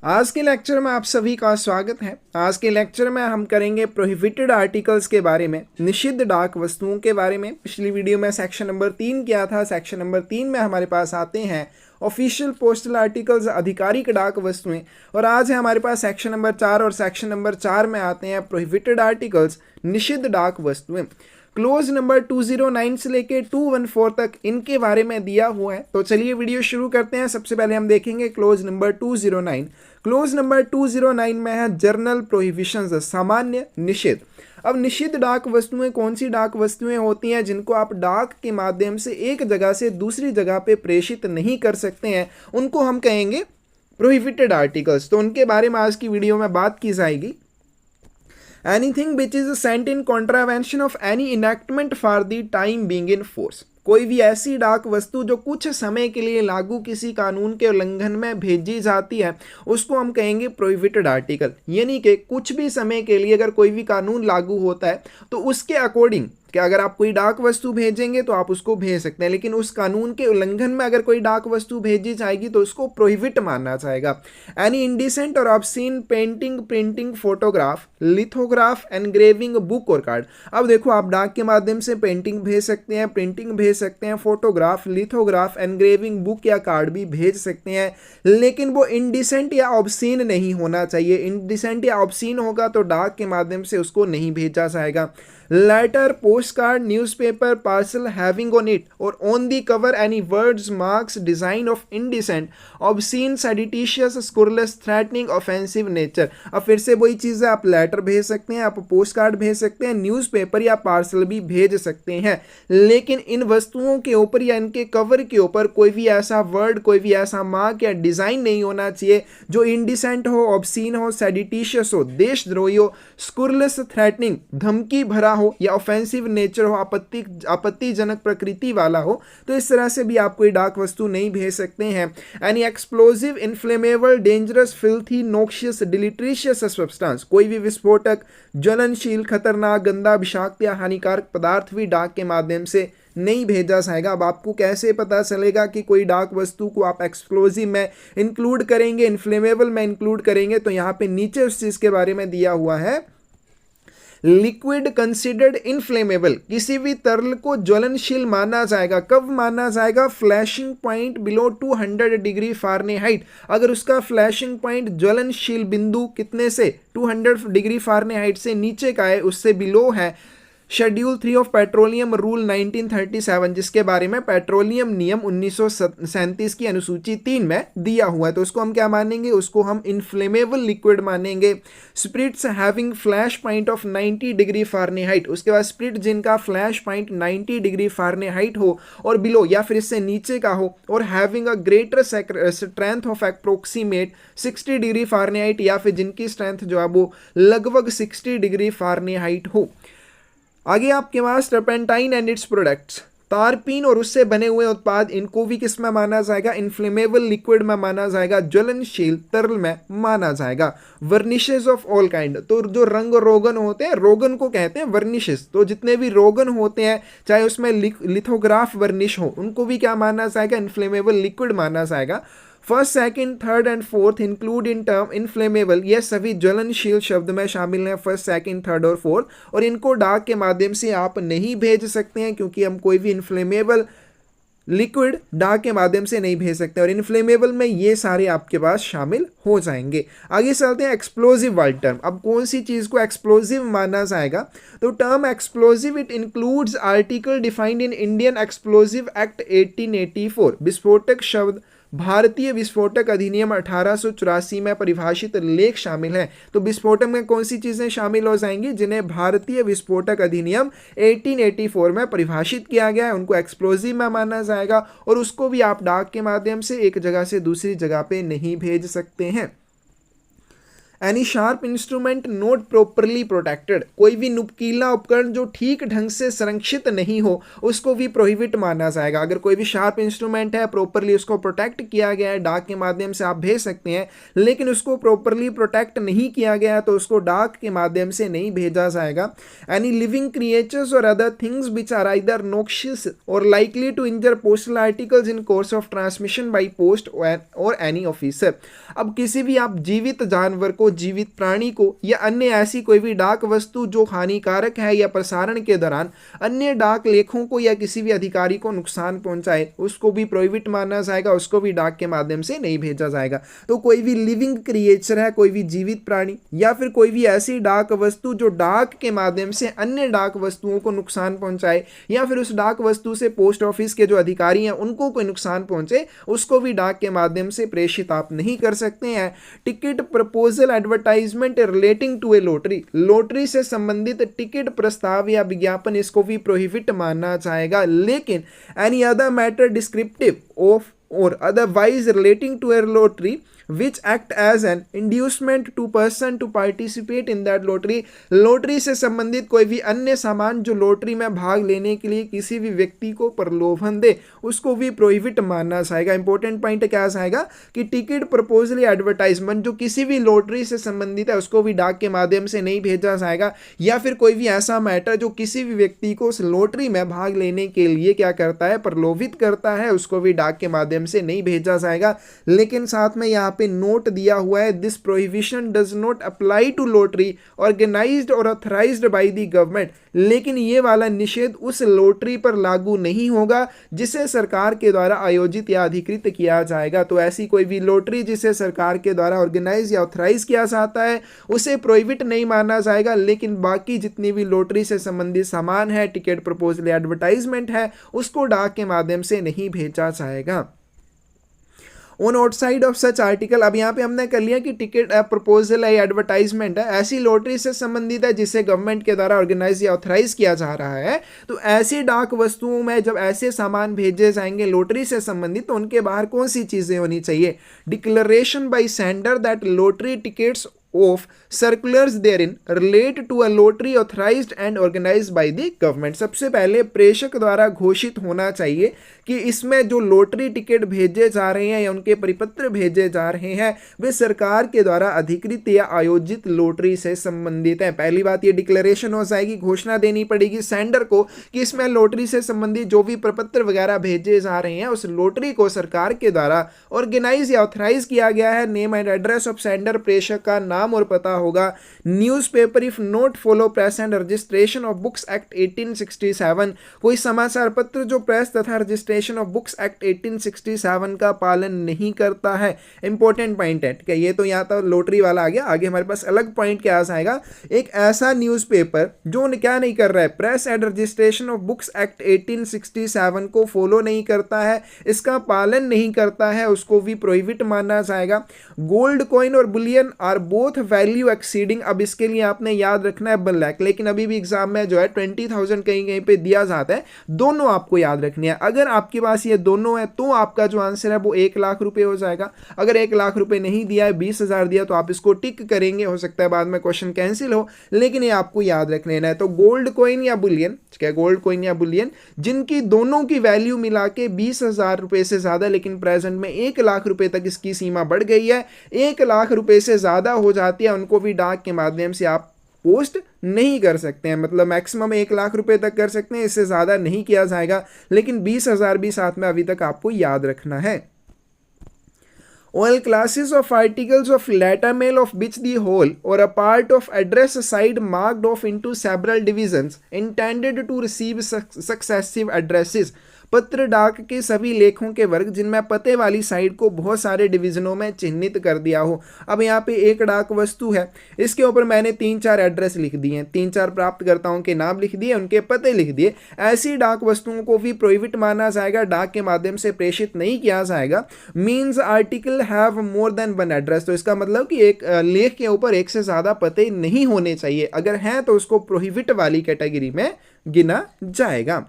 आज के लेक्चर में आप सभी का स्वागत है। आज के लेक्चर में हम करेंगे प्रोहिबिटेड आर्टिकल्स के बारे में, निषिद्ध डाक वस्तुओं के बारे में। पिछली वीडियो में सेक्शन नंबर 3 किया था। सेक्शन नंबर 3 में हमारे पास आते हैं ऑफिशियल पोस्टल आर्टिकल्स, आधिकारिक डाक वस्तुएं, और आज है हमारे पास सेक्शन नंबर 4 और सेक्शन नंबर 4 में आते हैं प्रोहिबिटेड आर्टिकल्स, निषिद्ध डाक वस्तुएं। क्लोज नंबर 209 से लेके 214 तक इनके बारे में दिया हुआ है। तो चलिए वीडियो शुरू करते हैं। सबसे पहले हम देखेंगे क्लोज नंबर 209। क्लोज नंबर 209 में है जर्नल प्रोहिबिशंस, सामान्य निषेध। अब निषिद्ध डाक वस्तुएं कौन सी डाक वस्तुएं होती हैं जिनको आप डाक के माध्यम से एक जगह से दूसरी जगह पे प्रेषित नहीं कर सकते हैं, उनको हम कहेंगे प्रोहिबिटेड आर्टिकल्स। तो उनके बारे में आज की वीडियो में बात की जाएगी। Anything which is sent in contravention of any enactment for the time being in force। कोई भी ऐसी डाक वस्तु जो कुछ समय के लिए लागू किसी कानून के उल्लंघन में भेजी जाती है, उसको हम कहेंगे प्रोहिबिटेड आर्टिकल। यानी कि कुछ भी समय के लिए अगर कोई भी कानून लागू होता है तो उसके अकॉर्डिंग कि अगर आप कोई डाक वस्तु भेजेंगे तो आप उसको भेज सकते हैं, लेकिन उस कानून के उल्लंघन में अगर कोई डाक वस्तु भेजी जाएगी तो उसको प्रोहिबिट माना जाएगा। एनी इंडिसेंट और obscene painting, printing, photograph, lithograph, engraving, book और कार्ड। अब देखो, आप डाक के माध्यम से पेंटिंग भेज सकते हैं, प्रिंटिंग भेज सकते हैं, फोटोग्राफ, लिथोग्राफ, एनग्रेविंग, बुक या कार्ड भी भेज सकते हैं, लेकिन वो इंडिसेंट या ऑब्सीन नहीं होना चाहिए। इंडिसेंट या ऑब्सीन होगा तो डाक के माध्यम से उसको नहीं भेजा जाएगा। Letter, postcard, newspaper, parcel having on it or on the cover any words, marks, design of indecent, obscene, seditious, scurrilous, threatening, offensive nature. अब फिर से वही चीज़ है, आप लेटर भेज सकते हैं, आप पोस्ट कार्ड भेज सकते हैं, न्यूज़पेपर या पार्सल भी भेज सकते हैं, लेकिन इन वस्तुओं के ऊपर या इनके कवर के ऊपर कोई भी ऐसा वर्ड, कोई भी ऐसा मार्क या डिजाइन नहीं होना चाहिए जो इंडिसेंट हो, ऑब्सीन हो, सेडिटिशियस हो, देशद्रोही हो, स्कुरलेस, थ्रेटनिंग, धमकी भरा हो, या ऑफेंसिव नेचर हो, आपत्तिजनक प्रकृति वाला हो। तो इस तरह से भी आप कोई डाक वस्तु नहीं भेज सकते हैं। Any explosive, inflammable, dangerous, filthy, noxious, deleterious substance, कोई भी विस्फोटक, ज्वलनशील, खतरनाक, गंदा, विषाक्त या हानिकारक पदार्थ भी डाक के माध्यम से नहीं भेजा जाएगा। अब आपको कैसे पता चलेगा कि कोई डाक वस्तु को आप एक्सप्लोजिव में इंक्लूड करेंगे, इन्फ्लेमेबल में इंक्लूड करेंगे? तो यहाँ पे नीचे उस चीज के बारे में दिया हुआ है, लिक्विड कंसिडर्ड इनफ्लेमेबल, किसी भी तरल को ज्वलनशील माना जाएगा। कब माना जाएगा? Flashing point below 200 degree Fahrenheit. अगर उसका फ्लैशिंग पॉइंट, ज्वलनशील बिंदु कितने से, 200 डिग्री फ़ारेनहाइट से नीचे का है, उससे बिलो है। शेड्यूल 3 ऑफ पेट्रोलियम रूल 1937, जिसके बारे में पेट्रोलियम नियम 1937 की अनुसूची 3 में दिया हुआ है, तो उसको हम क्या मानेंगे? उसको हम इनफ्लेमेबल लिक्विड मानेंगे। Spirits having flash point of 90 degree Fahrenheit, उसके बाद स्पिरिट जिनका फ्लैश पॉइंट 90 डिग्री फ़ारेनहाइट हो और बिलो या फिर इससे नीचे का हो, और having a greater strength of approximate 60 degree Fahrenheit, या फिर जिनकी स्ट्रेंथ जो है वो लगभग 60 डिग्री फ़ारेनहाइट हो। आगे आपके पास टर्पेंटाइन एंड इट्स प्रोडक्ट्स, तारपीन और उससे बने हुए उत्पाद, इनको भी किस में माना जाएगा? इन्फ्लेमेबल लिक्विड में माना जाएगा, ज्वलनशील तरल में माना जाएगा। वर्निशेस ऑफ ऑल काइंड, तो जो रंग रोगन होते हैं, रोगन को कहते हैं वर्निशेस, तो जितने भी रोगन होते हैं, चाहे उसमें लिथोग्राफ वर्निश हो, उनको भी क्या माना जाएगा? इन्फ्लेमेबल लिक्विड माना जाएगा। First, second, third and fourth include in term inflammable, ये सभी ज्वलनशील शब्द में शामिल हैं, फर्स्ट, सेकंड, थर्ड और फोर्थ, और इनको डाक के माध्यम से आप नहीं भेज सकते हैं, क्योंकि हम कोई भी इनफ्लेमेबल लिक्विड डाक के माध्यम से नहीं भेज सकते, और इनफ्लेमेबल में ये सारे आपके पास शामिल हो जाएंगे। आगे चलते हैं एक्सप्लोजिव वाली टर्म। अब कौन सी चीज को एक्सप्लोजिव माना जाएगा? तो term explosive it includes article defined in Indian explosive act 1884। विस्फोटक शब्द भारतीय विस्फोटक अधिनियम 1884 में परिभाषित लेख शामिल हैं। तो विस्फोटक में कौन सी चीजें शामिल हो जाएंगी? जिन्हें भारतीय विस्फोटक अधिनियम 1884 में परिभाषित किया गया है, उनको एक्सप्लोजिव में माना जाएगा, और उसको भी आप डाक के माध्यम से एक जगह से दूसरी जगह पे नहीं भेज सकते हैं। Any sharp instrument not properly protected, कोई भी नुकीला उपकरण जो ठीक ढंग से संरक्षित नहीं हो उसको भी प्रोहिबिट माना जाएगा। अगर कोई भी शार्प इंस्ट्रूमेंट है, प्रॉपरली उसको प्रोटेक्ट किया गया है, डाक के माध्यम से आप भेज सकते हैं, लेकिन उसको प्रॉपरली प्रोटेक्ट नहीं किया गया तो उसको डाक के माध्यम से नहीं भेजा जाएगा। Any living creatures or other things which are either noxious or likely to injure postal articles in course of transmission by post or any officer. अब किसी भी आप जीवित जानवर को, जीवित प्राणी को या अन्य ऐसी कोई भी डाक वस्तु जो हानिकारक है या प्रसारण के दौरान अन्य डाक लेखों को या किसी भी अधिकारी को नुकसान पहुंचाए उसको भी प्रोहिबिट माना जाएगा, उसको भी डाक के माध्यम से नहीं भेजा जाएगा। तो कोई भी लिविंग क्रिएचर है, कोई भी जीवित प्राणी या फिर कोई भी ऐसी डाक वस्तु जो डाक के माध्यम से अन्य डाक वस्तुओं को नुकसान पहुंचाए या फिर उस डाक वस्तु से पोस्ट ऑफिस के जो अधिकारी हैं उनको कोई नुकसान पहुंचे, उसको भी डाक के माध्यम से प्रेषित आप नहीं कर सकते हैं। Ticket proposal advertisement relating to a lottery, lottery से संबंधित टिकट प्रस्ताव या विज्ञापन, इसको भी प्रोहिबिट माना जाएगा। लेकिन any other matter descriptive of और otherwise relating to a lottery which act as an inducement to person to participate in that lottery, lottery से संबंधित कोई भी अन्य सामान जो लॉटरी में भाग लेने के लिए किसी भी व्यक्ति को प्रलोभन दे उसको भी प्रोहिबिट माना जाएगा। इंपॉर्टेंट पॉइंट क्या आएगा कि टिकट प्रपोजल या एडवर्टाइजमेंट जो किसी भी लॉटरी से संबंधित है उसको भी डाक के माध्यम से नहीं भेजा जाएगा, या फिर कोई भी ऐसा मैटर जो किसी भी व्यक्ति को उस लॉटरी में भाग लेने के लिए क्या करता है, प्रलोभित करता है, उसको भी डाक के माध्यम से नहीं भेजा जाएगा। लेकिन साथ में यहाँ पे नोट दिया हुआ है, this prohibition does not apply to lottery organised और ऑथराइज्ड बाय द गवर्नमेंट, लेकिन ये वाला निषेध उस लॉटरी पर लागू नहीं होगा जिसे सरकार के द्वारा आयोजित या अधिकृत किया जाएगा। तो ऐसी कोई भी लॉटरी जिसे सरकार के द्वारा ऑर्गेनाइज या ऑथराइज किया जाता है उसे प्रोहिबिट नहीं माना जाएगा, लेकिन बाकी जितनी भी लॉटरी से संबंधित सामान है, टिकट प्रपोजल एडवर्टाइजमेंट है, उसको डाक के माध्यम से नहीं भेजा जाएगा। On outside of such article, अब यहाँ पे हमने कर लिया कि टिकट प्रपोजल है, एडवर्टाइजमेंट है, ऐसी लॉटरी से संबंधित है जिसे गवर्नमेंट के द्वारा ऑर्गेनाइज या ऑथराइज किया जा रहा है। तो ऐसी डाक वस्तुओं में जब ऐसे सामान भेजे जाएंगे लॉटरी से संबंधित तो उनके बाहर कौन सी चीजें होनी चाहिए, declaration bye sender that lottery tickets of circulars therein relate to a lottery authorized and organized by the government। सबसे पहले प्रेषक द्वारा घोषित होना चाहिए कि इसमें जो लॉटरी टिकट भेजे जा रहे हैं या उनके परिपत्र भेजे जा रहे हैं वे सरकार के द्वारा अधिकृत या आयोजित लॉटरी से संबंधित है। पहली बात ये डिक्लेरेशन हो जाएगी, घोषणा देनी पड़ेगी सेंडर को कि इसमें लॉटरी से संबंधित जो भी प्रपत्र वगैरह भेजे जा रहे हैं उस लॉटरी को सरकार के द्वारा ऑर्गेनाइज या ऑथराइज किया गया है। Name and address of sender, प्रेषक का नाम और पता होगा। Newspaper if not follow press and registration of books act 1867, कोई समाचार पत्र जो प्रेस तथा रजिस्ट्रेशन ऑफ बुक्स एक्ट 1867 का पालन नहीं करता है। इंपॉर्टेंट पॉइंट है, ठीक है। ये तो यहाँ तो लॉटरी वाला आ गया, आगे हमारे पास अलग पॉइंट क्या आएगा, एक ऐसा न्यूज़पेपर जो क्या नहीं कर रहा है, press and registration of books act 1867 को फॉलो नहीं करता है, इसका पालन नहीं करता है, उसको भी प्रोहिबिट माना जाएगा। गोल्ड कॉइन और bullion are both value exceeding, अब इसके लिए आपने याद रखना है 1 लाख, लेकिन अभी भी एग्जाम में जो है 20,000 कहीं कहीं पे दिया जाता है, दोनों आपको याद रखनी है। अगर आपके पास ये दोनों है तो आपका जो आंसर है वो 1 लाख रुपए हो जाएगा। अगर 1 लाख रुपए नहीं दिया है, 20,000 दिया तो आप इसको टिक करेंगे, हो सकता है बाद में क्वेश्चन कैंसिल हो, लेकिन ये आपको याद रख लेना है। तो गोल्ड कॉइन या बुलियन, क्या गोल्ड कॉइन या बुलियन जिनकी दोनों की वैल्यू मिला के 20,000 रुपए से ज्यादा, लेकिन प्रेजेंट में 1 लाख रुपए तक इसकी सीमा बढ़ गई है, 1 लाख रुपए से ज्यादा हो जाती है, उनको भी डाक के माध्यम से आप पोस्ट नहीं कर सकते हैं। मतलब मैक्सिमम 1 लाख रुपए तक कर सकते हैं, इससे ज्यादा नहीं किया जाएगा, लेकिन 20,000 भी साथ में अभी तक आपको याद रखना है। All classes of articles of letter mail of which the whole or a part of address side marked off into several divisions intended to receive successive addresses, पत्र डाक के सभी लेखों के वर्ग जिनमें पते वाली साइड को बहुत सारे डिवीजनों में चिन्हित कर दिया हो। अब यहाँ पे एक डाक वस्तु है, इसके ऊपर मैंने 3-4 एड्रेस लिख दिए हैं, 3-4 प्राप्तकर्ताओं के नाम लिख दिए, उनके पते लिख दिए। ऐसी डाक वस्तुओं को भी प्रोहिबिट माना जाएगा, डाक के माध्यम से प्रेषित नहीं किया जाएगा। Means article have more than 1 address, तो इसका मतलब कि एक लेख के ऊपर 1 से ज़्यादा पते नहीं होने चाहिए, अगर हैं तो उसको प्रोहिबिट वाली कैटेगरी में गिना जाएगा।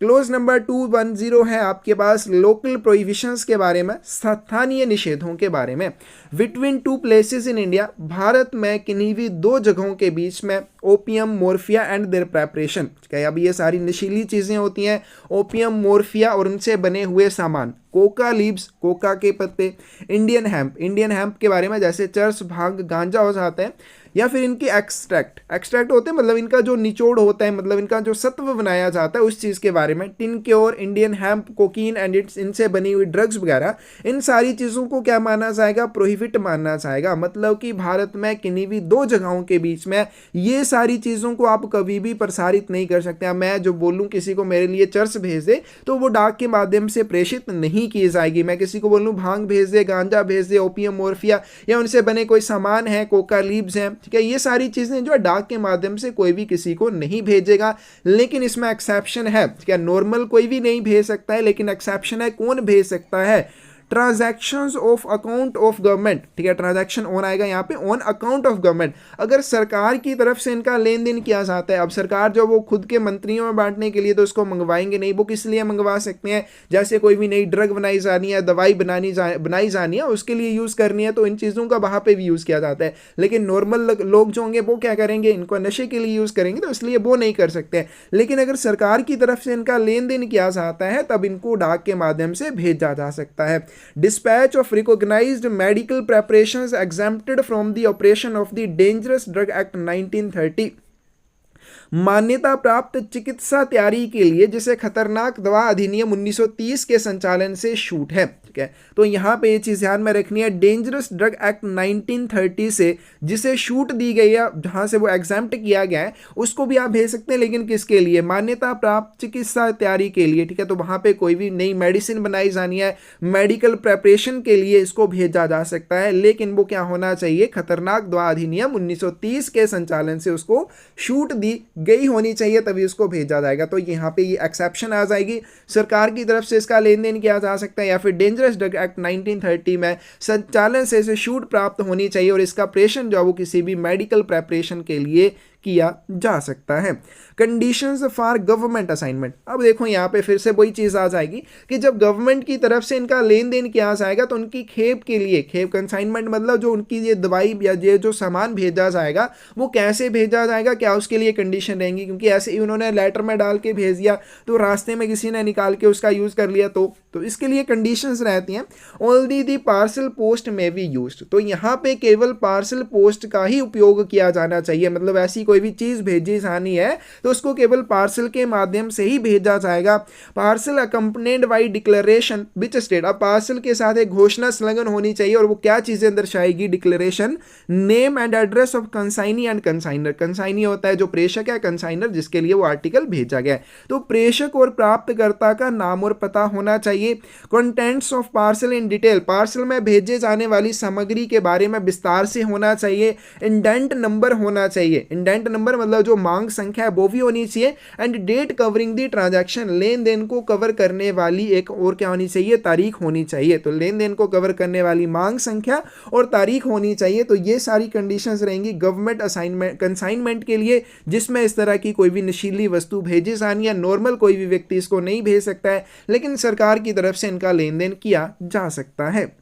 क्लोज नंबर 210 है आपके पास लोकल प्रोहिबिशंस के बारे में, स्थानीय निषेधों के बारे में। Between two places in India, Bharat में किन्हीं भी दो जगहों के बीच में opium, morphia and there preparation. अब ये सारी नशीली चीजें होती हैं, ओपियम, मोर्फिया और उनसे बने हुए सामान, कोका लीव्स, कोका के पत्ते, इंडियन हैम्प, इंडियन हैम्प के बारे में जैसे चर्च, भांग, गांजा हो जाते हैं, या फिर इनके एक्सट्रैक्ट होते हैं, मतलब इनका जो निचोड़ होता है, मतलब इनका जो सत्व बनाया जाता है उस चीज़ के बारे में, टिनक्योर, इंडियन हैम्प, कोकीन एंड इनसे बनी हुई ड्रग्स वगैरह, इन सारी चीज़ों को क्या माना जाएगा? प्रोहिबिट माना जाएगा। मतलब कि भारत में किन्हीं भी दो जगहों के बीच में ये सारी चीज़ों को आप कभी भी प्रसारित नहीं कर सकते। मैं जो बोलूँ किसी को मेरे लिए चर्च भेज दे तो वो डाक के माध्यम से प्रेषित नहीं की जाएगी। मैं किसी को बोलूँ भांग भेज दे, गांजा भेज दे, ओपियम, मोर्फिया या उनसे बने कोई सामान है, कोका लीव्स हैं, ठीक है, ये सारी चीजें जो है डाक के माध्यम से कोई भी किसी को नहीं भेजेगा। लेकिन इसमें एक्सेप्शन है, क्या नॉर्मल कोई भी नहीं भेज सकता है, लेकिन एक्सेप्शन है, कौन भेज सकता है? Transactions of account of government, ठीक है, ट्रांजैक्शन ऑन आएगा यहाँ पे, ऑन अकाउंट ऑफ गवर्नमेंट। अगर सरकार की तरफ से इनका लेन देन किया जाता है, अब सरकार जो वो खुद के मंत्रियों में बांटने के लिए तो उसको मंगवाएंगे नहीं, वो किस लिए मंगवा सकते हैं? जैसे कोई भी नई ड्रग बनाई जानी है, दवाई बनाई जानी है, उसके लिए यूज करनी है, तो इन चीजों का वहां पे भी यूज किया जाता है। लेकिन नॉर्मल लोग जो होंगे वो क्या करेंगे? इनको नशे के लिए यूज करेंगे, तो इसलिए वो नहीं कर सकते। लेकिन अगर सरकार की तरफ से इनका लेन देन किया जाता है तब इनको डाक के माध्यम से भेजा जा सकता है। Dispatch of recognized medical preparations exempted from the operation of the Dangerous Drug Act 1930। मान्यता प्राप्त चिकित्सा तैयारी के लिए जिसे खतरनाक दवा अधिनियम 1930 के संचालन से छूट है, ठीक है। तो यहाँ पे ये चीज ध्यान में रखनी है, डेंजरस ड्रग एक्ट 1930 से जिसे छूट दी गई है, जहां से वो एग्जाम्प्ट किया गया है, उसको भी आप भेज सकते हैं। लेकिन किसके लिए? मान्यता प्राप्त चिकित्सा तैयारी के लिए, ठीक है। तो वहां पे कोई भी नई मेडिसिन बनाई जानी है, मेडिकल प्रेपरेशन के लिए इसको भेजा जा सकता है। लेकिन वो क्या होना चाहिए? खतरनाक दवा अधिनियम 1930 के संचालन से उसको छूट दी गई होनी चाहिए, तभी उसको भेजा जाएगा। तो यहाँ पे ये एक्सेप्शन आ जाएगी, सरकार की तरफ से इसका लेन देन किया जा सकता है, या फिर डेंजरस ड्रग एक्ट 1930 में संचालन से इसे छूट प्राप्त होनी चाहिए और इसका प्रेषण जो वो किसी भी मेडिकल प्रेपरेशन के लिए किया जा सकता है। कंडीशंस फॉर गवर्नमेंट असाइनमेंट, अब देखो यहाँ पे फिर से वही चीज आ जाएगी कि जब गवर्नमेंट की तरफ से इनका लेन देन किया जाएगा तो उनकी खेप के लिए, खेप कंसाइनमेंट मतलब जो उनकी ये दवाई या ये जो सामान भेजा जाएगा वो कैसे भेजा जाएगा, क्या उसके लिए कंडीशन रहेंगी? क्योंकि ऐसे ही उन्होंने लेटर में डाल के भेज दिया तो रास्ते में किसी ने निकाल के उसका यूज कर लिया तो इसके लिए कंडीशंस रहती हैं। ओनली दी पार्सल पोस्ट में बी यूज्ड, तो यहाँ पे केवल पार्सल पोस्ट का ही उपयोग किया जाना चाहिए। मतलब ऐसी कोई भी चीज भेजी जानी है तो उसको केवल पार्सल के माध्यम से ही भेजा जाएगा। Parcel accompanied by declaration which state, अब पार्सल के साथ एक घोषणा संलग्न होनी चाहिए और वो क्या चीजें दर्शाएगी? Declaration, name and address of consignee and consignor. Consignee होता है जो प्रेषक है, कंसाइनर जिसके लिए वो आर्टिकल भेजा गया है। तो प्रेषक और प्राप्तकर्ता का नाम और पता होना चाहिए। Contents of parcel in detail, parcel में भेजे जाने वाली सामग्री के बारे में विस्तार से होना चाहिए। इंडेंट नंबर होना चाहिए, इंडेंट नंबर मतलब जो मांग संख्या है वो भी होनी चाहिए। And date covering the transaction, लेन देन को कवर करने वाली एक और क्या होनी चाहिए? तारीख होनी चाहिए। तो लेन देन को कवर करने वाली मांग संख्या और तारीख होनी चाहिए। तो ये सारी कंडीशंस रहेंगी गवर्नमेंट असाइनमेंट कंसाइनमेंट के लिए, जिसमें इस तरह की कोई भी नशीली वस्तु भेजी जानी है। नॉर्मल कोई भी व्यक्ति इसको नहीं भेज सकता है, लेकिन सरकार की तरफ से इनका लेन देन किया जा सकता है।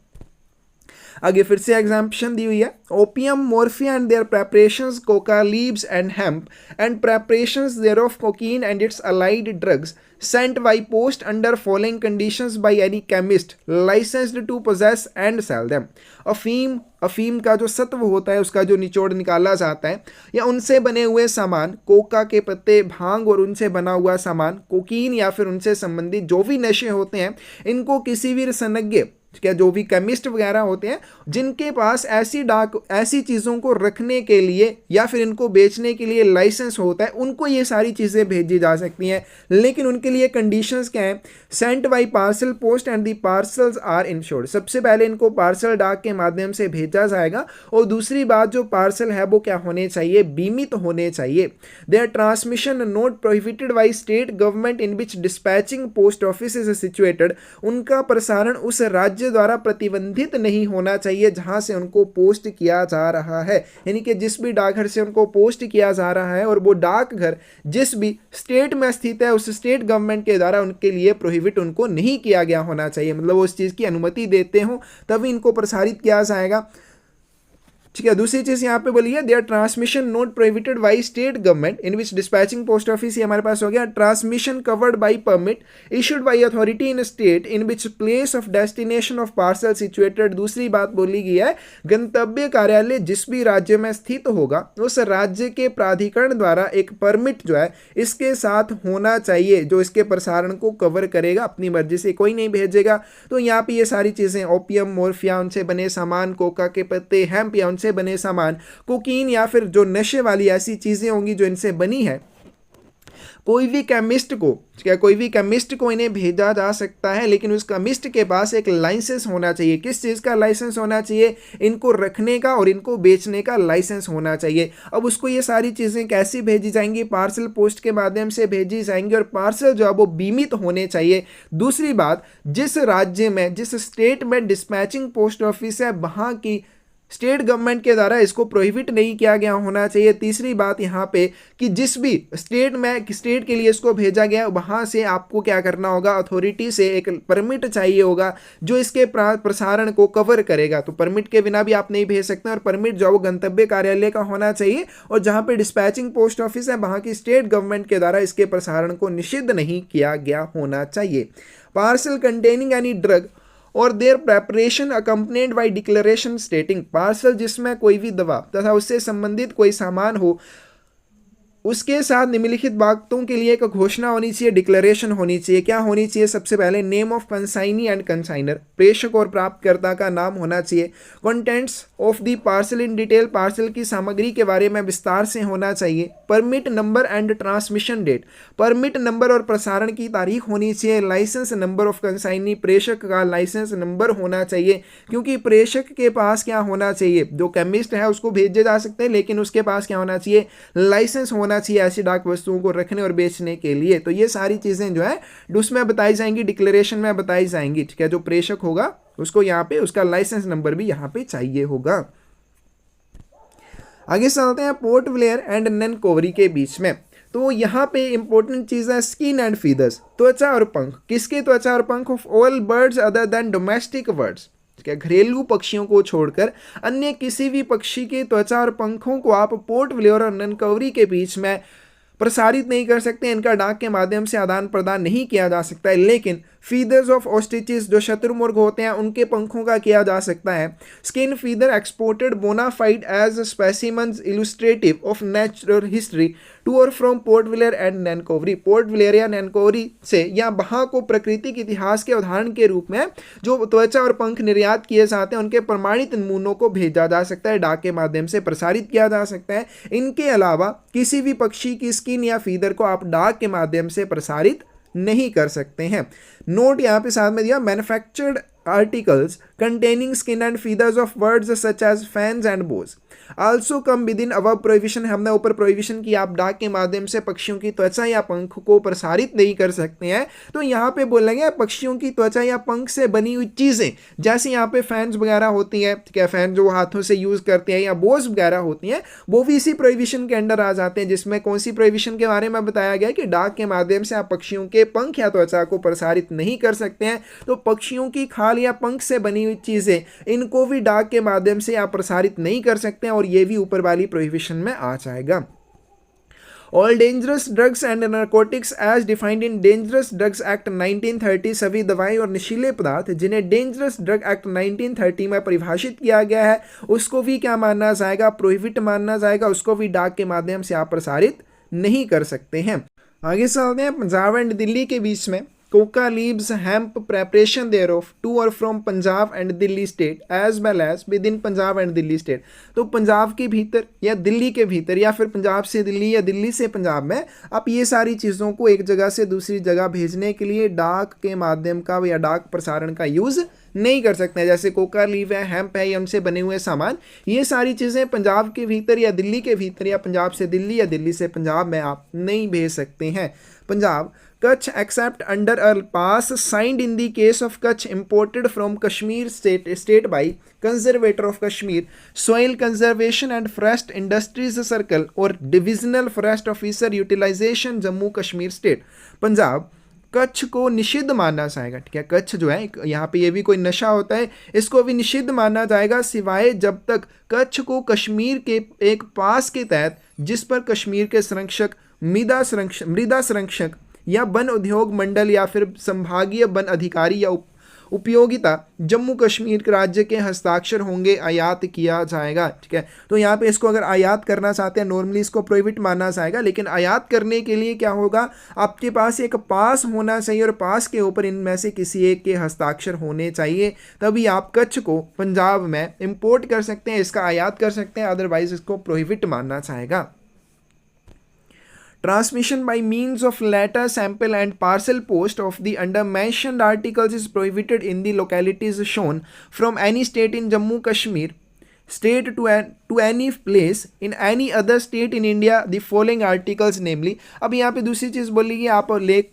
आगे फिर से एग्जाम्पशन दी हुई है, opium, morphia and their preparations, coca leaves and hemp and preparations thereof, cocaine and its allied drugs sent by post under following conditions by any chemist licensed to possess and sell them। अफीम का जो सत्व होता है उसका जो निचोड़ निकाला जाता है, या उनसे बने हुए सामान, कोका के पत्ते, भांग और उनसे बना हुआ सामान, कोकीन या फिर उनसे संबंधित जो भी नशे होते हैं, इनको किसी भी रसनज्ञ, क्या जो भी केमिस्ट वगैरह होते हैं जिनके पास ऐसी चीज़ों को रखने के लिए या फिर इनको बेचने के लिए लाइसेंस होता है, उनको ये सारी चीज़ें भेजी जा सकती हैं। लेकिन उनके लिए कंडीशंस क्या हैं? Sent by parcel post and the parcels are insured, सबसे पहले इनको पार्सल डाक के माध्यम से भेजा जाएगा। और दूसरी बात, जो पार्सल है वो क्या होने चाहिए? बीमित होने चाहिए। Their transmission not prohibited by state government in which dispatching post office is situated, उनका प्रसारण उस राज्य राज्य द्वारा प्रतिबंधित नहीं होना चाहिए जहां से उनको पोस्ट किया जा रहा है। यानी कि जिस भी डाकघर से उनको पोस्ट किया जा रहा है और वो डाकघर जिस भी स्टेट में स्थित है उस स्टेट गवर्नमेंट के द्वारा उनके लिए प्रोहिबिट उनको नहीं किया गया होना चाहिए, मतलब वो उस चीज़ की अनुमति देते हो तभी इनको प्रसारित किया जाएगा। ठीक है, दूसरी चीज यहाँ पे बोली है their transmission not prohibited by state government in which dispatching post office, ये हमारे पास हो गया। Transmission covered by permit issued by authority in state in which place of destination of parcel situated. दूसरी बात बोली गई है गंतव्य कार्यालय जिस भी राज्य में स्थित होगा उस राज्य के प्राधिकरण द्वारा एक परमिट जो है इसके साथ होना चाहिए जो इसके प्रसारण को कवर करेगा, अपनी मर्जी से कोई नहीं भेजेगा। तो यहाँ पे ये सारी चीजें ओपियम, मोर्फिया, उनसे बने सामान, कोका के पत्ते, हेम्प या से बने सामान, कोकीन या फिर जो नशे वाली ऐसी चीजें होंगी जो इनसे बनी है, कोई भी केमिस्ट को इन्हें भेजा जा सकता है, लेकिन उस केमिस्ट के पास एक लाइसेंस होना चाहिए। किस चीज़ का लाइसेंस होना चाहिए? इनको रखने का और इनको बेचने का लाइसेंस होना चाहिए। अब उसको ये सारी चीज़ें कैसी भेजी जाएंगी? पार्सल पोस्ट के माध्यम से भेजी जाएंगी और पार्सल जो है वो बीमित होने चाहिए। दूसरी बात, जिस राज्य में, जिस स्टेट में डिस्पैचिंग पोस्ट ऑफिस है वहाँ की स्टेट गवर्नमेंट के द्वारा इसको प्रोहिबिट नहीं किया गया होना चाहिए। तीसरी बात यहाँ पे कि जिस भी स्टेट के लिए इसको भेजा गया वहाँ से आपको क्या करना होगा? अथॉरिटी से एक परमिट चाहिए होगा जो इसके प्रसारण को कवर करेगा। तो परमिट के बिना भी आप नहीं भेज सकते और परमिट जो वो गंतव्य कार्यालय का होना चाहिए और जहाँ पे डिस्पैचिंग पोस्ट ऑफिस है वहाँ की स्टेट गवर्नमेंट के द्वारा इसके प्रसारण को निषिद्ध नहीं किया गया होना चाहिए। Parcel containing any drug or their preparation accompanied by declaration stating, parcel जिसमें कोई भी दवा तथा उससे संबंधित कोई सामान हो उसके साथ निम्नलिखित बातों के लिए एक घोषणा होनी चाहिए, डिक्लेरेशन होनी चाहिए। क्या होनी चाहिए? सबसे पहले name of consignee and consignor, प्रेषक और प्राप्तकर्ता का नाम होना चाहिए। Contents of the parcel in detail, parcel की सामग्री के बारे में विस्तार से होना चाहिए। Permit number and transmission date, permit number और प्रसारण की तारीख होनी चाहिए। लाइसेंस नंबर ऑफ कंसाइनी, प्रेषक का लाइसेंस नंबर होना चाहिए, क्योंकि प्रेषक के पास क्या होना चाहिए? जो केमिस्ट है उसको भेजे जा सकते हैं लेकिन उसके पास क्या होना चाहिए? लाइसेंस होना चाहिए ऐसी डाक वस्तुओं को रखने और बेचने के लिए। तो ये सारी चीजें जो है उसमें बताई जाएंगी, डिक्लेरेशन में बताई जाएंगी। ठीक है, जो प्रेषक होगा उसको यहाँ पे उसका लाइसेंस नंबर भी यहाँ पे चाहिए होगा। आगे चलते हैं पोर्ट ब्लेयर एंड नैनकोवरी के बीच में। तो यहाँ पे इंपॉर्टेंट चीज है स्किन एंड फीदर्स, त्वचा और पंख। किसके त्वचा और पंख? Of all birds other than domestic birds, क्या घरेलू पक्षियों को छोड़कर अन्य किसी भी पक्षी के त्वचा और पंखों को आप पोर्ट ब्लेयर और नैनकोवरी के बीच में प्रसारित नहीं कर सकते, इनका डाक के माध्यम से आदान प्रदान नहीं किया जा सकता है। लेकिन फीदर्स ऑफ ऑस्ट्रिचेस, जो शत्रुमुर्ग होते हैं, उनके पंखों का किया जा सकता है। Skin feather exported bonafide as specimens illustrative of natural history to or from Port Blair and Nancowry, Port Blair या नैनकोवरी से या वहाँ को प्राकृतिक इतिहास के उदाहरण के रूप में जो त्वचा और पंख निर्यात किए जाते हैं उनके प्रमाणित नमूनों को भेजा जा सकता है, डाक के माध्यम से प्रसारित किया जा सकता है। इनके अलावा किसी भी पक्षी की स्किन या फीदर को आप डाक के माध्यम से प्रसारित नहीं कर सकते हैं। नोट यहाँ पे साथ में दिया, manufactured articles containing skin and feathers of birds such as fans and boas also come within above prohibition. हमने ऊपर प्रोहिबिशन की आप डाक के माध्यम से पक्षियों की त्वचा या पंख को प्रसारित नहीं कर सकते हैं। तो यहाँ पे बोलेंगे पक्षियों की त्वचा या पंख से बनी हुई चीजें, जैसे यहाँ पे फैंस वगैरह होती हैं, क्या फैन जो हाथों से यूज करते हैं, या बोज वगैरह होती हैं, वो भी इसी प्रोहिबिशन के अंडर आ जाते हैं। जिसमें कौन सी प्रोहिबिशन के बारे में बताया गया कि डाक के माध्यम से आप पक्षियों के पंख या त्वचा को प्रसारित नहीं कर सकते हैं। तो पक्षियों की खाल या पंख से बनी हुई चीजें, इनको भी डाक के माध्यम से आप प्रसारित नहीं कर सकते हैं और ये भी ऊपर वाली प्रोहिबिशन में आ जाएगा। All dangerous drugs and narcotics as defined in dangerous drugs act 1930, सभी दवाएं और नशीले पदार्थ जिन्हें डेंजरस ड्रग एक्ट 1930 में परिभाषित किया गया है उसको भी क्या माना जाएगा? प्रोहिबिट माना जाएगा। उसको भी डाक के माध्यम से आप प्रसारित नहीं कर सकते हैं। आगे चलते हैं पंजाब एंड दिल्ली के बीच में। Coca leaves hemp preparation thereof to or from Punjab and Delhi state as well as within Punjab and Delhi state. तो पंजाब के भीतर या दिल्ली के भीतर या फिर पंजाब से दिल्ली या दिल्ली से पंजाब में आप ये सारी चीज़ों को एक जगह से दूसरी जगह भेजने के लिए डाक के माध्यम का या डाक प्रसारण का यूज़ नहीं कर सकते हैं। जैसे कोका लीव है, हेम्प है, या उनसे बने हुए सामान, ये सारी चीज़ें पंजाब के भीतर या दिल्ली के भीतर या पंजाब से दिल्ली या दिल्ली से पंजाब में आप नहीं भेज सकते हैं। Punjab, Kutch except under a pass signed in the case of Kutch imported from Kashmir state by conservator of Kashmir, soil conservation and forest industries circle or divisional forest officer utilization Jammu Kashmir state. Punjab, Kutch को निषिद्ध माना जाएगा, ठीक है। कच्छ जो है यहाँ पे ये भी कोई नशा होता है, इसको भी निषिद्ध माना जाएगा सिवाय जब तक कच्छ को कश्मीर के एक पास के तहत जिस पर कश्मीर के संरक्षक, मृदा संरक्षक या वन उद्योग मंडल या फिर संभागीय वन अधिकारी या उपयोगिता जम्मू कश्मीर के राज्य के हस्ताक्षर होंगे आयात किया जाएगा, ठीक है। तो यहाँ पे इसको अगर आयात करना चाहते हैं नॉर्मली इसको प्रोहिबिट माना जाएगा, लेकिन आयात करने के लिए क्या होगा, आपके पास एक पास होना चाहिए और पास के ऊपर इनमें से किसी एक के हस्ताक्षर होने चाहिए, तभी आप कच्छ को पंजाब में इंपोर्ट कर सकते हैं, इसका आयात कर सकते हैं, अदरवाइज इसको प्रोहिबिट मानना चाहेगा। Transmission by means of letter, sample and parcel post of the under mentioned articles is prohibited in the localities shown from any state in Jammu Kashmir state to any place in any other state in India the following articles namely। अब यहाँ पे दूसरी चीज़ बोली कि आप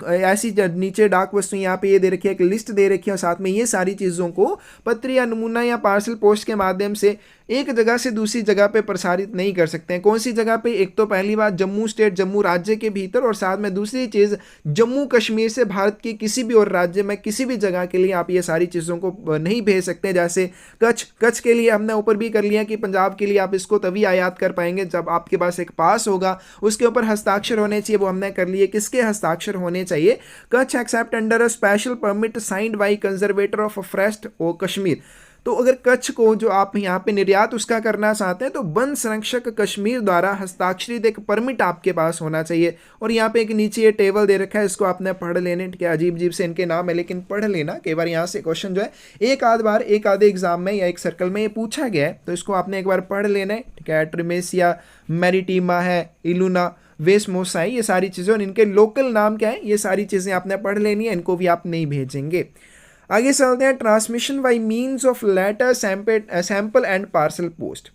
ऐसी नीचे डाक वस्तु यहाँ पे ये दे रखी है, एक लिस्ट दे रखी है और साथ में ये सारी चीज़ों को पत्र या नमूना या पार्सल पोस्ट के माध्यम से एक जगह से दूसरी जगह पे प्रसारित नहीं कर सकते हैं। कौन सी जगह पे, एक तो पहली बात जम्मू स्टेट, जम्मू राज्य के भीतर, और साथ में दूसरी चीज़ जम्मू कश्मीर से भारत के किसी भी और राज्य में किसी भी जगह के लिए आप ये सारी चीज़ों को नहीं भेज सकते। जैसे कच्छ के लिए हमने ऊपर भी कर लिया कि पंजाब के लिए आप इसको तभी आयात कर पाएंगे जब आपके पास एक पास होगा, उसके ऊपर हस्ताक्षर होने चाहिए, वो हमने कर लिए। किसके हस्ताक्षर होने चाहिए, Kutch except under a special permit signed by conservator of forest और कश्मीर। तो अगर कच्छ को जो आप यहाँ पे निर्यात उसका करना चाहते हैं तो वन संरक्षक कश्मीर द्वारा हस्ताक्षरित एक परमिट आपके पास होना चाहिए। और यहाँ पे एक नीचे ये टेबल दे रखा है, इसको आपने पढ़ लेने, ठीक है। अजीब अजीब से इनके नाम है लेकिन पढ़ लेना, कई बार यहाँ से क्वेश्चन जो है एक आधे एग्जाम में या एक सर्कल में ये पूछा गया है, तो इसको आपने एक बार पढ़ लेना है, ठीक है। ट्रिमेसिया मैरिटीमा है, इलुना वेस्मोसा है, ये सारी चीज़ें, और इनके लोकल नाम क्या है, ये सारी चीज़ें आपने पढ़ लेनी है, इनको भी आप नहीं भेजेंगे। आगे चलते हैं, transmission by means of letter, sample and parcel post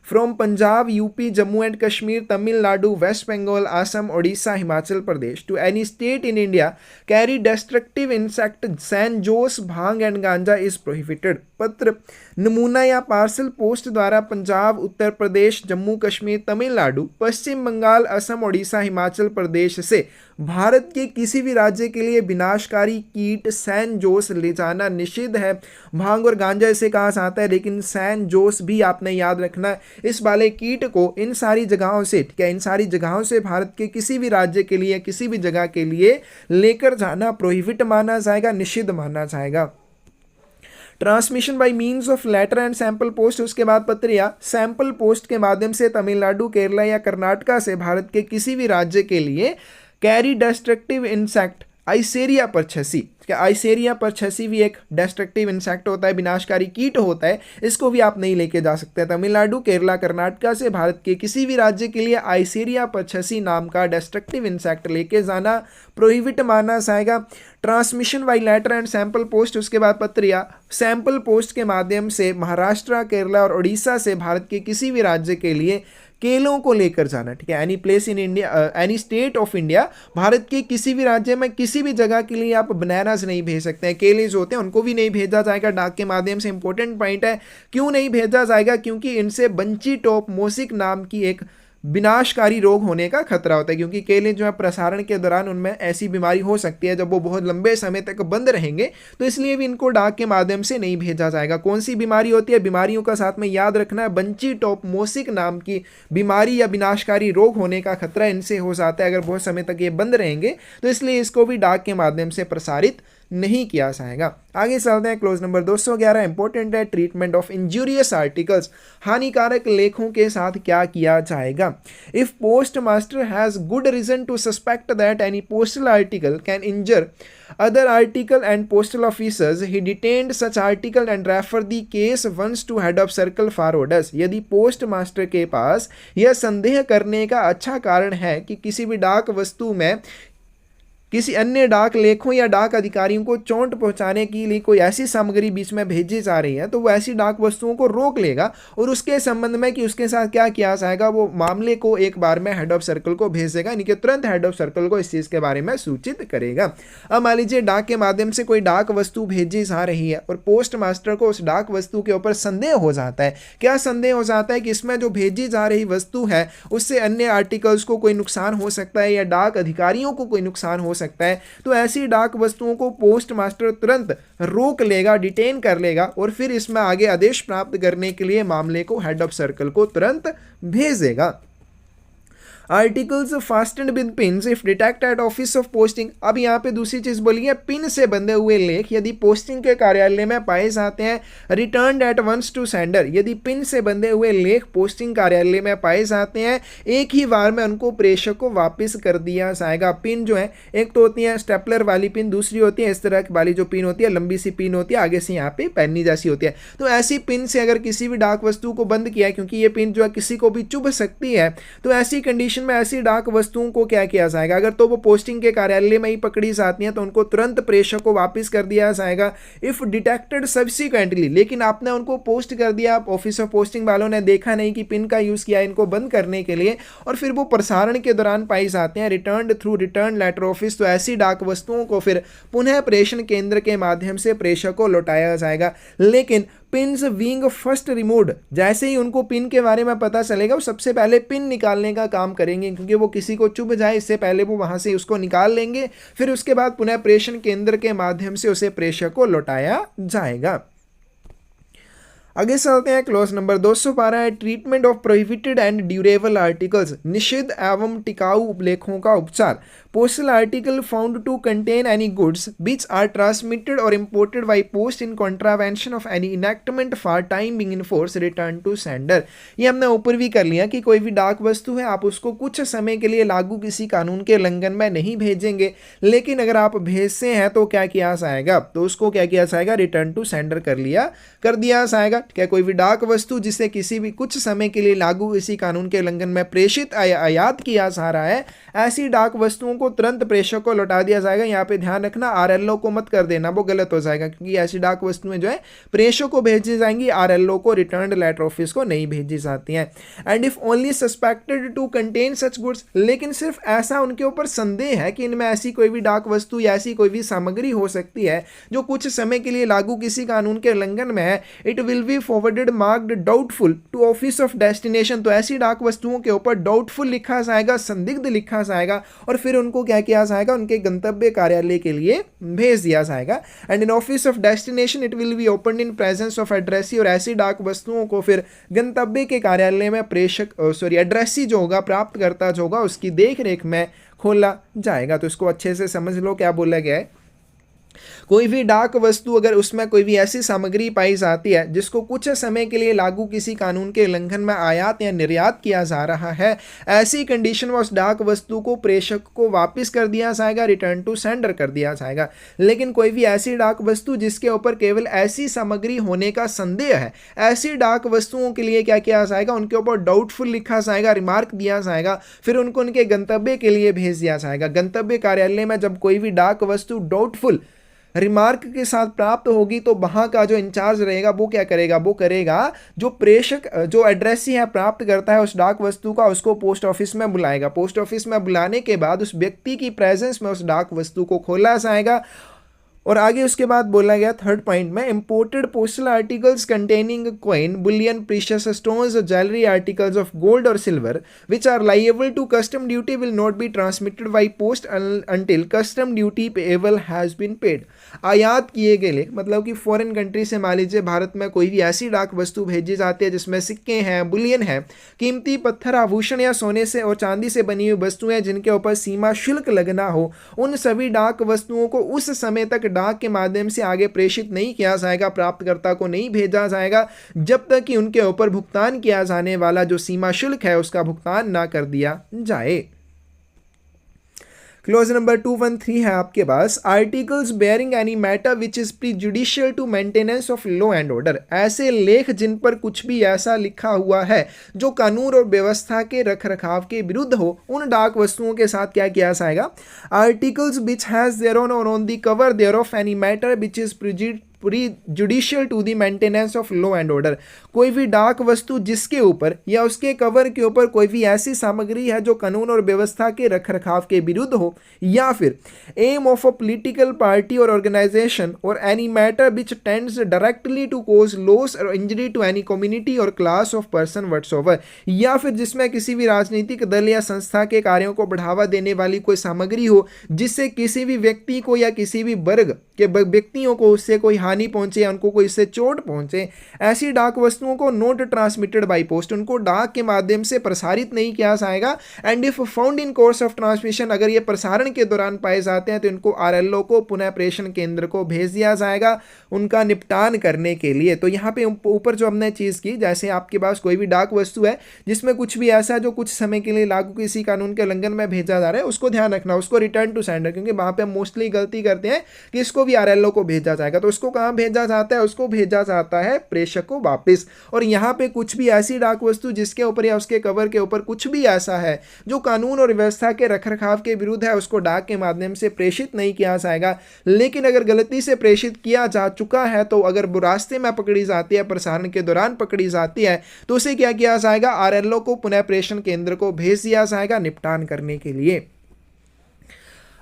from Punjab, UP, Jammu and Kashmir, Tamil Nadu, west Bengal, Assam, Odisha, Himachal Pradesh to any state in India carry destructive insect San Jose, bhang and ganja is prohibited. पत्र, नमूना या पार्सल पोस्ट द्वारा पंजाब, उत्तर प्रदेश, जम्मू कश्मीर, तमिलनाडु, पश्चिम बंगाल, असम, ओडिशा, हिमाचल प्रदेश से भारत के किसी भी राज्य के लिए विनाशकारी कीट सैन जोस ले जाना निषिद्ध है। भांग और गांजा इसे कहा जाता है, लेकिन सैन जोस भी आपने याद रखना है। इस वाले कीट को इन सारी जगहों से, ठीक है, इन सारी जगहों से भारत के किसी भी राज्य के लिए, किसी भी जगह के लिए लेकर जाना प्रोहिबिट माना जाएगा, निषिद्ध माना जाएगा। Transmission by means of letter and sample post, उसके बाद पत्र या सैंपल पोस्ट के माध्यम से तमिलनाडु, केरला या कर्नाटका से भारत के किसी भी राज्य के लिए कैरी डिस्ट्रक्टिव इंसेक्ट आइसेरिया परछसी, आइसेरिया परछसी भी एक डिस्ट्रक्टिव इंसेक्ट होता है, विनाशकारी कीट होता है, इसको भी आप नहीं लेके जा सकते। तमिलनाडु, केरला, कर्नाटका से भारत के किसी भी राज्य के लिए आइसेरिया परछसी नाम का डिस्ट्रक्टिव इंसेक्ट लेके जाना प्रोहिबिट माना जाएगा। Transmission by letter and sample post, उसके बाद पत्र या सैंपल पोस्ट के माध्यम से महाराष्ट्र, केरला और उड़ीसा से भारत के किसी भी राज्य के लिए केलों को लेकर जाना, ठीक है। Any place in India, any state of India, Bharat के किसी भी राज्य में किसी भी जगह के लिए आप बनानास नहीं भेज सकते हैं, केले जो होते हैं उनको भी नहीं भेजा जाएगा डाक के माध्यम से। इंपॉर्टेंट पॉइंट है, क्यों नहीं भेजा जाएगा, क्योंकि इनसे बंची टॉप मोसिक नाम की एक विनाशकारी रोग होने का खतरा होता है, क्योंकि केले जो है प्रसारण के दौरान उनमें ऐसी बीमारी हो सकती है जब वो बहुत लंबे समय तक बंद रहेंगे, तो इसलिए भी इनको डाक के माध्यम से नहीं भेजा जाएगा। कौन सी बीमारी होती है, बीमारियों का साथ में याद रखना है, बंची टॉप मोसिक नाम की बीमारी या विनाशकारी रोग होने का खतरा इनसे हो जाता है अगर बहुत समय तक ये बंद रहेंगे, तो इसलिए इसको भी डाक के माध्यम से प्रसारित नहीं किया जाएगा। आगे चलते हैं, क्लोज नंबर 211 इंपॉर्टेंट है, ट्रीटमेंट ऑफ इंजूरियस आर्टिकल्स, हानिकारक लेखों के साथ क्या किया जाएगा। If post master has good reason to suspect that any postal article can injure other article and postal officers, he detained such article and referred the case once to head of circle for orders। यदि post master के पास यह संदेह करने का अच्छा कारण है कि किसी भी डाक वस्तु में किसी अन्य डाक लेखों या डाक अधिकारियों को चोट पहुंचाने के लिए कोई ऐसी सामग्री बीच में भेजी जा रही है तो वो ऐसी डाक वस्तुओं को रोक लेगा और उसके संबंध में कि उसके साथ क्या किया जाएगा, वो मामले को एक बार में हेड ऑफ सर्कल को भेज देगा, यानी कि तुरंत हेड ऑफ सर्कल को इस चीज के बारे में सूचित करेगा। अब मान लीजिए डाक के माध्यम से कोई डाक वस्तु भेजी जा रही है और पोस्ट मास्टर को उस डाक वस्तु के ऊपर संदेह हो जाता है। क्या संदेह हो जाता है कि इसमें जो भेजी जा रही वस्तु है उससे अन्य आर्टिकल्स को कोई नुकसान हो सकता है या डाक अधिकारियों को कोई नुकसान हो सकता है, तो ऐसी डाक वस्तुओं को पोस्ट मास्टर तुरंत रोक लेगा, डिटेन कर लेगा और फिर इसमें आगे आदेश प्राप्त करने के लिए मामले को हेड ऑफ सर्कल को तुरंत भेज देगा। Articles fastened with pins if detect at office of posting. अब यहाँ पे दूसरी चीज बोली है, पिन से बंधे हुए लेख यदि पोस्टिंग के कार्यालय में पाए जाते हैं, return at once to sender. यदि पिन से बंधे हुए लेख पोस्टिंग कार्यालय में पाए जाते हैं एक ही बार में उनको प्रेषक को वापस कर दिया जाएगा। पिन जो है एक तो होती है स्टेपलर वाली पिन, दूसरी होती है इस तरह वाली जो पिन होती है, लंबी सी पिन होती है, आगे से यहाँ पे पेन्नी जैसी होती है। तो ऐसी पिन से अगर किसी भी डाक वस्तु को बंद किया है, क्योंकि ये पिन जो है किसी को भी चुभ सकती है, तो ऐसी कंडीशन में ऐसी डाक वस्तुओं को क्या किया जाएगा, अगर तो वो पोस्टिंग के कार्यालय में ही पकड़ी जाती हैं तो उनको तुरंत प्रेषक को वापस कर दिया जाएगा। इफ डिटेक्टेड सब्सिक्वेंटली, लेकिन आपने उनको पोस्ट कर दिया, ऑफिस ऑफ पोस्टिंग वालों ने देखा नहीं कि पिन का यूज किया इनको बंद करने के लिए और फिर वो प्रसारण के दौरान पाई जाते हैं return through return letter office, तो ऐसी डाक वस्तुओं को फिर पुनः प्रेषण केंद्र के माध्यम से प्रेषक को लौटाया जाएगा। लेकिन पिन्स बीइंग फर्स्ट रिमूव्ड, जैसे ही उनको पिन के बारे में पता चलेगा वो सबसे पहले पिन निकालने का काम करेंगे, क्योंकि वो किसी को चुभ जाए इससे पहले वो वहां से उसको निकाल लेंगे, फिर उसके बाद पुनः प्रेषण केंद्र के माध्यम से उसे प्रेषक को लौटाया जाएगा। आगे चलते हैं, क्लॉज नंबर 212 है treatment of prohibited and durable articles, निषिद्ध एवं टिकाऊ उपलेखों का उपचार। Postal article found to contain any goods which are transmitted or imported by post in contravention of any enactment for time being in force return to sender. ये हमने ऊपर भी कर लिया कि कोई भी डाक वस्तु है आप उसको कुछ समय के लिए लागू किसी कानून के उल्लंघन में नहीं भेजेंगे, लेकिन अगर आप भेजते हैं तो क्या किया जाएगा, तो उसको क्या किया जाएगा, रिटर्न टू सेंडर कर दिया जाएगा। क्या कोई भी डाक वस्तु जिसे किसी भी कुछ समय के लिए लागू किसी कानून के उल्लंघन में प्रेषित आयात किया जा रहा है, ऐसी डाक वस्तुओं को तुरंत प्रेषक को लौटा दिया जाएगा। यहाँ पे ध्यान रखना आरएलओ को मत कर देना, वो गलत हो जाएगा, क्योंकि ऐसी डाक वस्तुएं जो है प्रेषक को भेजी जाएंगी, आरएलओ को रिटर्न लेटर ऑफिस को नहीं भेजी जाती हैं। And if only suspected to contain such goods, लेकिन सिर्फ ऐसा उनके ऊपर संदेह है कि इनमें ऐसी कोई भी डाक वस्तु या ऐसी कोई भी सामग्री हो सकती है जो कुछ समय के लिए लागू किसी कानून के उल्लंघन में है, it will be forwarded marked doubtful to office of destination. तो ऐसी डाक वस्तुओं के ऊपर डाउटफुल लिखा जाएगा, संदिग्ध लिखा जाएगा और फिर उनको क्या किया जाएगा, उनके गंतव्य कार्यालय के लिए भेज दिया जाएगा। And in office of destination it will be open in presence of addressee, और ऐसी डाक वस्तुओं को फिर गंतव्य के कार्यालय में एड्रेसी जो होगा, प्राप्तकर्ता जो होगा, उसकी देख रेख में खोला जाएगा। तो इसको अच्छे से समझ लो क्या बोला गया है। कोई भी डाक वस्तु अगर उसमें कोई भी ऐसी सामग्री पाई जाती है जिसको कुछ समय के लिए लागू किसी कानून के उल्लंघन में आयात या निर्यात किया जा रहा है, ऐसी कंडीशन में उस डाक वस्तु को प्रेषक को वापस कर दिया जाएगा, रिटर्न टू सेंडर कर दिया जाएगा। लेकिन कोई भी ऐसी डाक वस्तु जिसके ऊपर केवल ऐसी सामग्री होने का संदेह है, ऐसी डाक वस्तुओं के लिए क्या किया जाएगा, उनके ऊपर डाउटफुल लिखा जाएगा, रिमार्क दिया जाएगा, फिर उनको उनके गंतव्य के लिए भेज दिया जाएगा। गंतव्य कार्यालय में जब कोई भी डाक वस्तु डाउटफुल रिमार्क के साथ प्राप्त होगी तो वहां का जो इंचार्ज रहेगा वो क्या करेगा, वो करेगा जो प्रेषक जो एड्रेसी है प्राप्त करता है उस डाक वस्तु का, उसको पोस्ट ऑफिस में बुलाएगा। पोस्ट ऑफिस में बुलाने के बाद उस व्यक्ति की प्रेजेंस में उस डाक वस्तु को खोला जाएगा। और आगे उसके बाद बोला गया थर्ड पॉइंट में, imported postal articles containing coin, bullion, precious stones, jewellery articles of gold or silver which are liable to custom duty will not be transmitted by post until custom duty payable has been paid. आयात किए गए, मतलब कि foreign country से मान लीजिए भारत में कोई भी ऐसी डाक वस्तु भेजी जाती है जिसमें सिक्के हैं, बुलियन है, कीमती पत्थर, आभूषण या सोने से और चांदी से बनी हुई वस्तुएं जिनके ऊपर सीमा शुल्क लगना हो, उन सभी डाक वस्तुओं को उस समय तक डाक के माध्यम से आगे प्रेषित नहीं किया जाएगा, प्राप्तकर्ता को नहीं भेजा जाएगा जब तक कि उनके ऊपर भुगतान किया जाने वाला जो सीमा शुल्क है उसका भुगतान ना कर दिया जाए। क्लोज नंबर 213 है आपके पास, articles bearing any matter which is prejudicial to maintenance of law and order. ऐसे लेख जिन पर कुछ भी ऐसा लिखा हुआ है जो कानून और व्यवस्था के रख रखाव के विरुद्ध हो, उन डाक वस्तुओं के साथ क्या किया जाएगा, articles which has thereon the cover thereof any matter which is judicial to the maintenance of law and order. कोई भी डाक वस्तु जिसके ऊपर या उसके कवर के ऊपर कोई भी ऐसी सामग्री है जो कानून और व्यवस्था के रखरखाव के विरुद्ध हो, या फिर aim of a political party or organization or any matter which tends directly to cause loss or injury to any community or class of person whatsoever, या फिर जिसमें किसी भी राजनीतिक दल या संस्था के कार्यों को बढ़ावा देने वाली कोई सामग्री हो जिससे किसी भी व्यक्ति को या किसी भी वर्ग के व्यक्तियों को उससे कोई हानि पहुंचे या उनको कोई इससे चोट पहुंचे, ऐसी डाक वस्तुओं को नोट ट्रांसमिटेड बाय पोस्ट, उनको डाक के माध्यम से प्रसारित नहीं किया जाएगा। And if found in course of transmission, अगर ये प्रसारण के दौरान पाए जाते हैं तो इनको आरएलओ को पुनः प्रेषण केंद्र को भेज दिया जाएगा उनका निपटान करने के लिए। तो यहाँ पे ऊपर जो हमने चीज की, जैसे आपके पास कोई भी डाक वस्तु है जिसमें कुछ भी ऐसा जो कुछ समय के लिए लागू किसी कानून के उल्लंघन में भेजा जा रहा है, उसको ध्यान रखना, उसको रिटर्न टू सेंडर, क्योंकि वहां पे हम मोस्टली गलती करते हैं कि इसको भी आरएलओ को भेजा जाएगा, तो उसको कहां भेजा जाता है, उसको भेजा जाता है प्रेषक को वापस। और यहां पे कुछ भी ऐसी डाक वस्तु जिसके ऊपर या उसके कवर के ऊपर कुछ भी ऐसा है जो कानून और व्यवस्था के रखरखाव के विरुद्ध है, उसको डाक के माध्यम से प्रेषित नहीं किया जाएगा। लेकिन अगर गलती से प्रेषित किया जा चुका है, तो अगर रास्ते में पकड़ी जाती है, प्रसारण के दौरान पकड़ी जाती है, तो उसे क्या किया जाएगा, आरएलओ को पुनः प्रेषण केंद्र को भेज दिया जाएगा निपटान करने के लिए।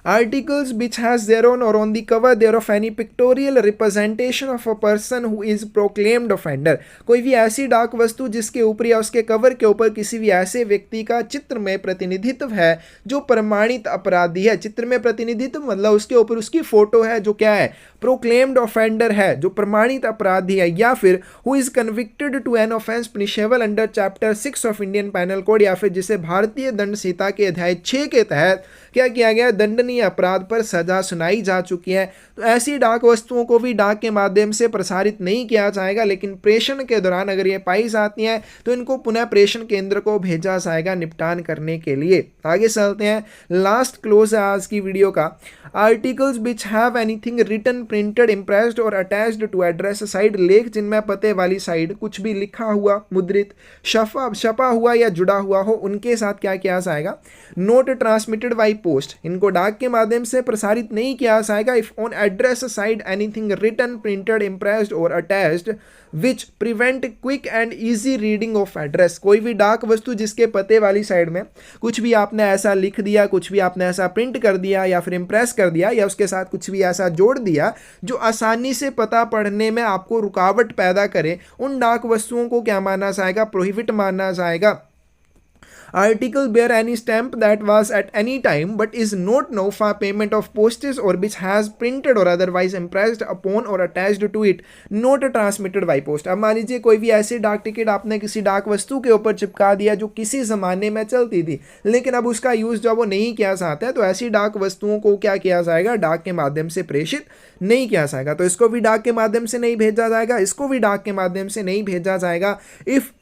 Articles which has thereon or on the cover thereof any pictorial representation of a person who is proclaimed offender, कोई भी ऐसी डाक वस्तु जिसके ऊपर या उसके कवर के ऊपर किसी भी ऐसे व्यक्ति का चित्र में प्रतिनिधित्व है जो प्रमाणित अपराधी है। चित्र में प्रतिनिधित्व मतलब उसके ऊपर उसकी फोटो है जो क्या है, प्रोक्लेम्ड ऑफेंडर है, जो प्रमाणित अपराधी है, या फिर who is convicted to an offence punishable under chapter 6 of Indian penal code, या फिर जिसे भारतीय दंड संहिता के अध्याय 6 के तहत क्या किया गया, दंडनीय अपराध पर सजा सुनाई जा चुकी है। तो ऐसी डाक वस्तुओं को भी डाक के माध्यम से प्रसारित नहीं किया जाएगा, लेकिन प्रेषण के दौरान अगर ये पाई जाती हैं तो इनको पुनः प्रेषण केंद्र को भेजा जाएगा निपटान करने के लिए। आगे चलते हैं, लास्ट क्लोज है आज की वीडियो का। Articles which have anything written, printed, impressed or attached to address side, लेख जिनमें पते वाली साइड कुछ भी लिखा हुआ, मुद्रित, छपा हुआ या जुड़ा हुआ हो, उनके साथ क्या किया जाएगा, नोट ट्रांसमिटेड बाई पोस्ट, इनको डाक के माध्यम से प्रसारित नहीं किया जाएगा। If on address side anything written, printed, impressed or attached which prevent quick and easy reading of address, कोई भी डाक वस्तु जिसके पते वाली साइड में कुछ भी आपने ऐसा लिख दिया, कुछ भी आपने ऐसा प्रिंट कर दिया या फिर इम्प्रेस कर दिया या उसके साथ कुछ भी ऐसा जोड़ दिया जो आसानी से पता पढ़ने में आपको रुकावट पैदा करे, उन डाक वस्तुओं को क्या माना जाएगा, प्रोहिबिट माना जाएगा। Article bear any stamp that was at any time but is not now for payment of postage or which has printed or otherwise impressed upon or attached to it, not transmitted by post। अब मान लीजिए कोई भी ऐसी डाक ticket आपने किसी डाक वस्तु के ऊपर चिपका दिया जो किसी ज़माने में चलती थी, लेकिन अब उसका यूज़ जो वो नहीं किया जाता है, तो ऐसी डाक वस्तुओं को क्या किया जाएगा, डाक के माध्यम से प्रेषित नहीं किया जाएगा। तो इसको भी डाक के माध्यम से नहीं भेजा जाएगा, इसको भी डाक के माध्यम से नहीं भेजा जाएगा। If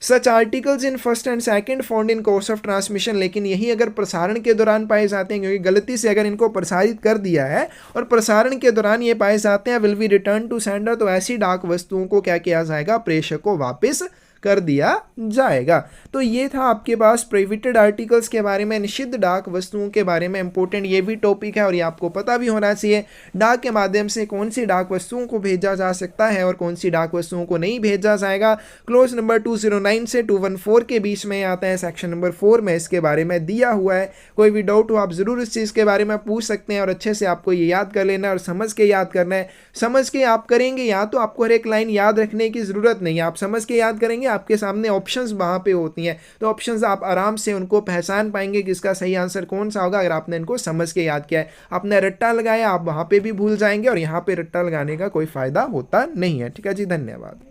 such articles in first and second found in course of transmission, लेकिन यही अगर प्रसारण के दौरान पाए जाते हैं, क्योंकि गलती से अगर इनको प्रसारित कर दिया है और प्रसारण के दौरान ये पाए जाते हैं, will be return to sender, तो ऐसी डाक वस्तुओं को क्या किया जाएगा, प्रेषक को वापस कर दिया जाएगा। तो ये था आपके पास प्रोहिबिटेड आर्टिकल्स के बारे में, निषिद्ध डाक वस्तुओं के बारे में इंपॉर्टेंट ये भी टॉपिक है और ये आपको पता भी होना चाहिए डाक के माध्यम से कौन सी डाक वस्तुओं को भेजा जा सकता है और कौन सी डाक वस्तुओं को नहीं भेजा जाएगा। क्लोज नंबर 209 से 214 के बीच में आता है, सेक्शन नंबर 4 में इसके बारे में दिया हुआ है। कोई भी डाउट हो आप ज़रूर इस चीज़ के बारे में पूछ सकते हैं और अच्छे से आपको ये याद कर लेना और समझ के याद करना है। समझ के आप करेंगे या तो आपको हर एक लाइन याद रखने की ज़रूरत नहीं है, आप समझ के याद करेंगे, आपके सामने ऑप्शंस वहां पे होती हैं, तो ऑप्शंस आप आराम से उनको पहचान पाएंगे कि इसका सही आंसर कौन सा होगा अगर आपने इनको समझ के याद किया है। आपने रट्टा लगाया, आप वहां पे भी भूल जाएंगे और यहाँ पे रट्टा लगाने का कोई फायदा होता नहीं है। ठीक है जी, धन्यवाद।